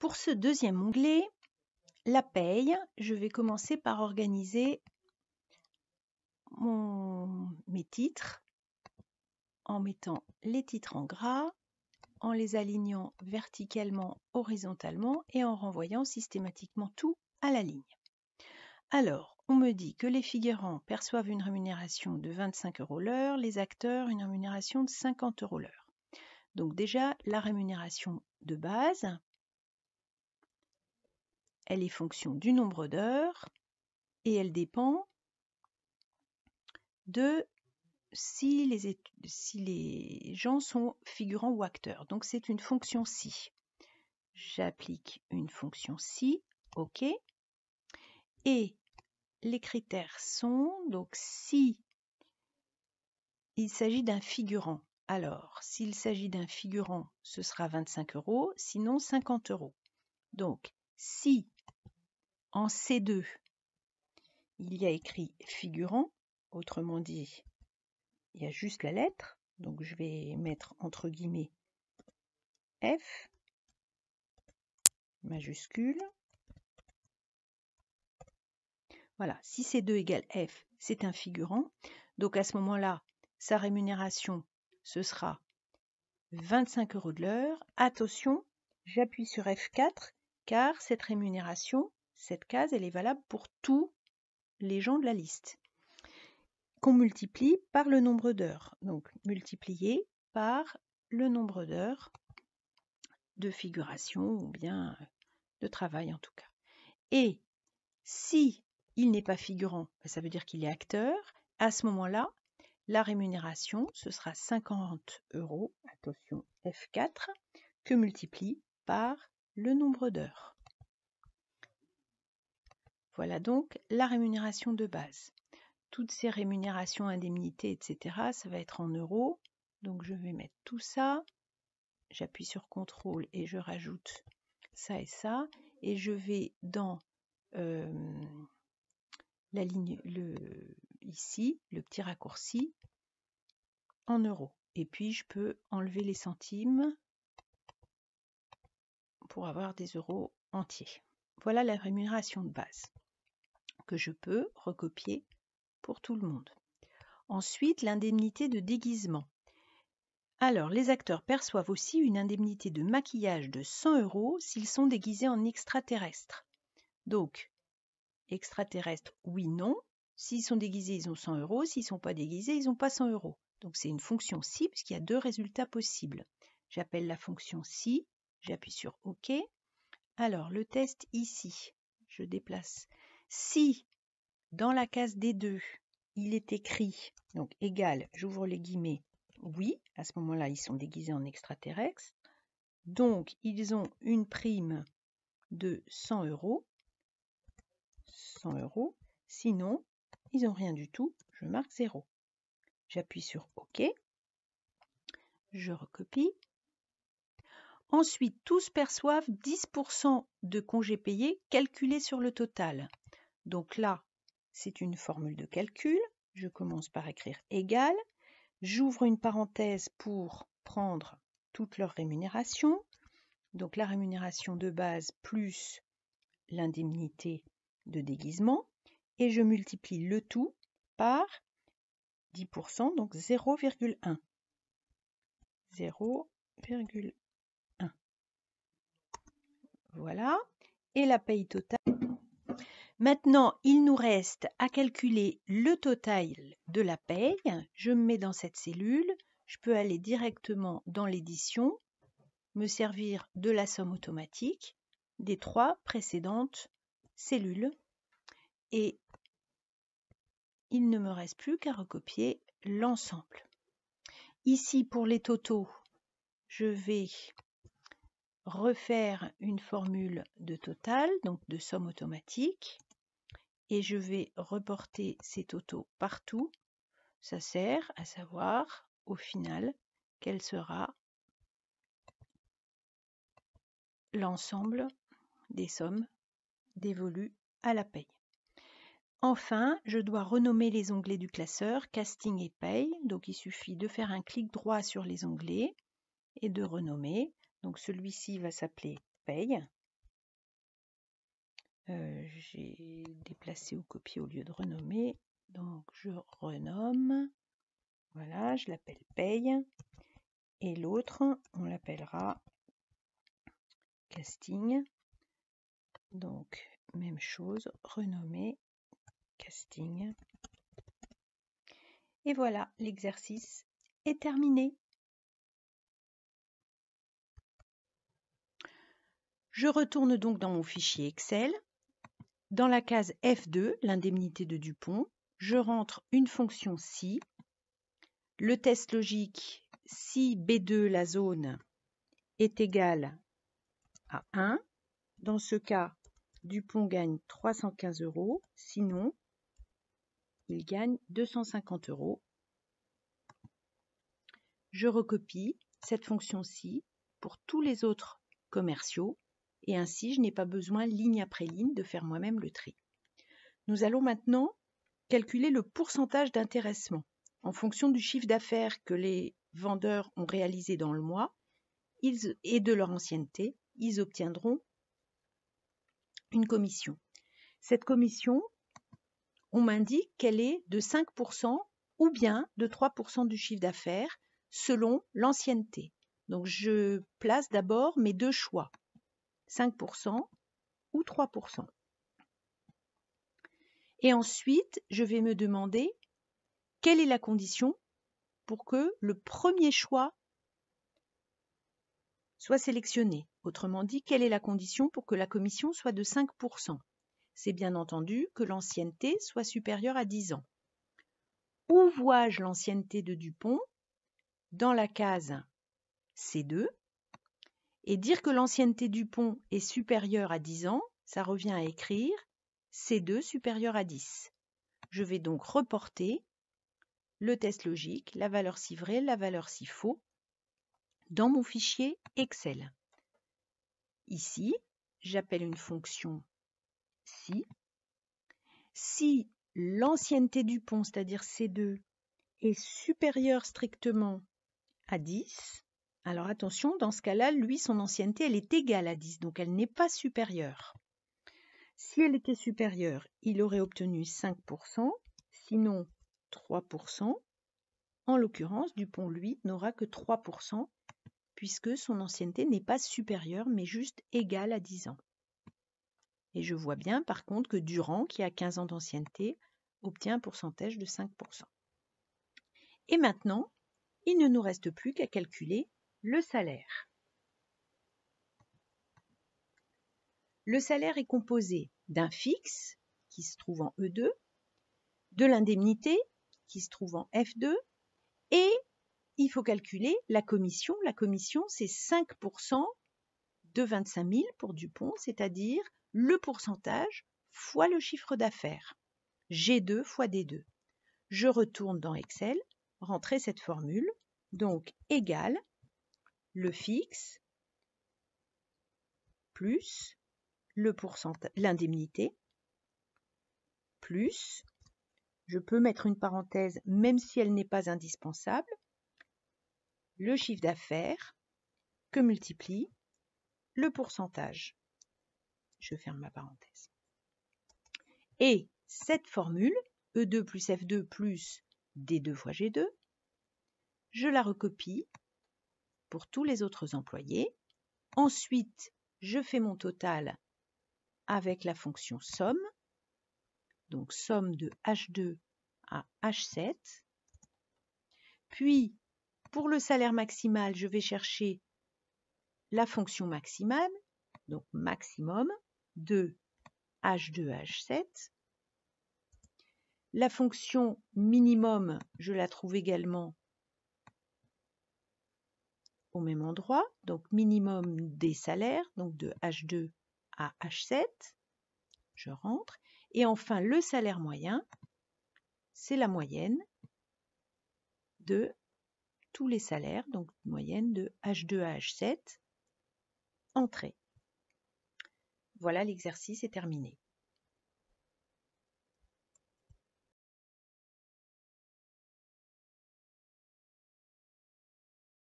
Pour ce deuxième onglet, la paye, je vais commencer par organiser mes titres en mettant les titres en gras, en les alignant verticalement, horizontalement et en renvoyant systématiquement tout à la ligne. Alors, on me dit que les figurants perçoivent une rémunération de 25 € l'heure, les acteurs une rémunération de 50 € l'heure. Donc déjà, la rémunération de base, elle est fonction du nombre d'heures et elle dépend de si les gens sont figurants ou acteurs. Donc c'est une fonction si. J'applique une fonction si, OK. Et les critères sont, donc si il s'agit d'un figurant, alors s'il s'agit d'un figurant, ce sera 25 €, sinon 50 €. Donc si en C2, il y a écrit figurant, autrement dit, il y a juste la lettre, donc je vais mettre entre guillemets F, majuscule. Voilà, si C2 égale F, c'est un figurant. Donc à ce moment-là, sa rémunération, ce sera 25 € de l'heure. Attention, j'appuie sur F4, car cette rémunération, cette case, elle est valable pour tous les gens de la liste, qu'on multiplie par le nombre d'heures. Donc multiplié par le nombre d'heures de figuration ou bien de travail en tout cas. Et si il n'est pas figurant, ça veut dire qu'il est acteur. À ce moment-là, la rémunération, ce sera 50 €, attention F4, que multiplie par le nombre d'heures. Voilà donc la rémunération de base. Toutes ces rémunérations, indemnités, etc., ça va être en euros. Donc je vais mettre tout ça. J'appuie sur CTRL et je rajoute ça et ça. Et je vais dans la ligne, ici, le petit raccourci, en euros. Et puis je peux enlever les centimes pour avoir des euros entiers. Voilà la rémunération de base que je peux recopier pour tout le monde. Ensuite, l'indemnité de déguisement. Alors, les acteurs perçoivent aussi une indemnité de maquillage de 100 € s'ils sont déguisés en extraterrestres. Donc, extraterrestres, oui, non. S'ils sont déguisés, ils ont 100 €. S'ils ne sont pas déguisés, ils n'ont pas 100 €. Donc, c'est une fonction si, puisqu'il y a deux résultats possibles. J'appelle la fonction si, j'appuie sur OK. Alors, le test ici, je déplace. Si, dans la case D2, il est écrit, donc égal, j'ouvre les guillemets, oui, à ce moment-là, ils sont déguisés en extraterrestres. Donc, ils ont une prime de 100 €. 100 €. Sinon, ils n'ont rien du tout. Je marque 0. J'appuie sur OK. Je recopie. Ensuite, tous perçoivent 10% de congés payés calculés sur le total. Donc là, c'est une formule de calcul. Je commence par écrire égal. J'ouvre une parenthèse pour prendre toute leur rémunération. Donc la rémunération de base plus l'indemnité de déguisement. Et je multiplie le tout par 10%, donc 0,1. 0,1. Voilà. Et la paye totale. Maintenant, il nous reste à calculer le total de la paye. Je me mets dans cette cellule. Je peux aller directement dans l'édition, me servir de la somme automatique des 3 précédentes cellules. Et il ne me reste plus qu'à recopier l'ensemble. Ici, pour les totaux, je vais refaire une formule de total, donc de somme automatique. Et je vais reporter ces totaux partout. Ça sert à savoir, au final, quel sera l'ensemble des sommes dévolues à la paye. Enfin, je dois renommer les onglets du classeur, casting et paye. Donc il suffit de faire un clic droit sur les onglets et de renommer. Donc celui-ci va s'appeler paye. J'ai déplacé ou copié au lieu de renommer. Donc je renomme. Voilà, je l'appelle paye. Et l'autre, on l'appellera casting. Donc même chose, renommer casting. Et voilà, l'exercice est terminé. Je retourne donc dans mon fichier Excel. Dans la case F2, l'indemnité de Dupont, je rentre une fonction si. Le test logique, si B2, la zone, est égal à 1. Dans ce cas, Dupont gagne 315 €, sinon, il gagne 250 €. Je recopie cette fonction-ci pour tous les autres commerciaux et ainsi, je n'ai pas besoin, ligne après ligne, de faire moi-même le tri. Nous allons maintenant calculer le pourcentage d'intéressement. En fonction du chiffre d'affaires que les vendeurs ont réalisé dans le mois et de leur ancienneté, ils obtiendront une commission. Cette commission, on m'indique qu'elle est de 5% ou bien de 3% du chiffre d'affaires selon l'ancienneté. Donc je place d'abord mes deux choix, 5% ou 3%. Et ensuite, je vais me demander quelle est la condition pour que le premier choix soit sélectionné. Autrement dit, quelle est la condition pour que la commission soit de 5%? C'est bien entendu que l'ancienneté soit supérieure à 10 ans. Où vois-je l'ancienneté de Dupont? Dans la case C2. Et dire que l'ancienneté Dupont est supérieure à 10 ans, ça revient à écrire C2 supérieur à 10. Je vais donc reporter le test logique, la valeur si vrai, la valeur si faux, dans mon fichier Excel. Ici, j'appelle une fonction si. Si l'ancienneté Dupont, c'est-à-dire C2, est supérieure strictement à 10, alors attention, dans ce cas-là, lui, son ancienneté, elle est égale à 10, donc elle n'est pas supérieure. Si elle était supérieure, il aurait obtenu 5%, sinon 3%. En l'occurrence, Dupont, lui, n'aura que 3%, puisque son ancienneté n'est pas supérieure, mais juste égale à 10 ans. Et je vois bien, par contre, que Durand, qui a 15 ans d'ancienneté, obtient un pourcentage de 5%. Et maintenant, il ne nous reste plus qu'à calculer le salaire. Le salaire est composé d'un fixe, qui se trouve en E2, de l'indemnité, qui se trouve en F2, et il faut calculer la commission. La commission, c'est 5% de 25 000 pour Dupont, c'est-à-dire le pourcentage fois le chiffre d'affaires. G2 fois D2. Je retourne dans Excel, rentrer cette formule, donc égale le fixe plus le pourcentage, l'indemnité, plus, je peux mettre une parenthèse même si elle n'est pas indispensable, le chiffre d'affaires que multiplie le pourcentage. Je ferme ma parenthèse. Et cette formule, E2 plus F2 plus D2 fois G2, je la recopie pour tous les autres employés. Ensuite, je fais mon total avec la fonction somme. Donc somme de H2 à H7. Puis, pour le salaire maximal, je vais chercher la fonction maximale, donc maximum de H2 à H7. La fonction minimum, je la trouve également au même endroit, donc minimum des salaires, donc de H2 à H7. Je rentre. Et enfin, le salaire moyen, c'est la moyenne de tous les salaires, donc moyenne de H2 à H7, entrée. Voilà, l'exercice est terminé.